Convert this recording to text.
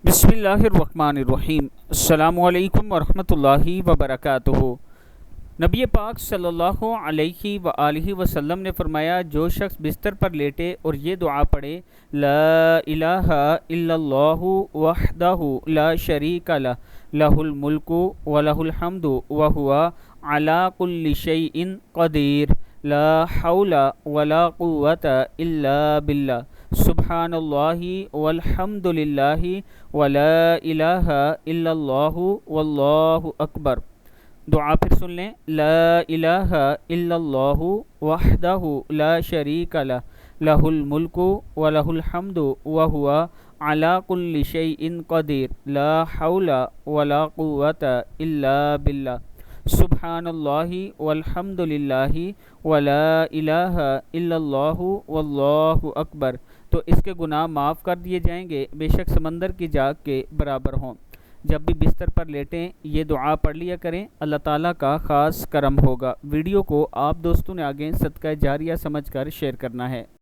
بسم اللہ الرحمن الرحیم۔ السلام علیکم ورحمۃ اللہ وبرکاتہ۔ نبی پاک صلی اللہ علیہ وآلہ وسلم نے فرمایا، جو شخص بستر پر لیٹے اور یہ دعا پڑھے، لا الہ الا اللہ وحدہ لا شریک لہ، لہ الملک ولہ الحمد وہو علی کل شیء قدیر، لا حول ولا قوۃ الا باللہ، سبحان اللہ والحمد للہ ولا الہ الا اللہ واللہ اکبر۔ دعا پھر سن لیں۔ لا الہ الا اللہ وحدہ لا شریک لہ، لہ الملک ولہ الحمد وہو علی کل شیء قدیر، لا حول ولا قوۃ الا باللہ، سبحان اللہ والحمد للہ ولا الہ الا اللہ واللہ اکبر۔ تو اس کے گناہ معاف کر دیے جائیں گے، بے شک سمندر کی جاگ کے برابر ہوں۔ جب بھی بستر پر لیٹیں یہ دعا پڑھ لیا کریں، اللہ تعالیٰ کا خاص کرم ہوگا۔ ویڈیو کو آپ دوستوں نے آگے صدقہ جاریہ سمجھ کر شیئر کرنا ہے۔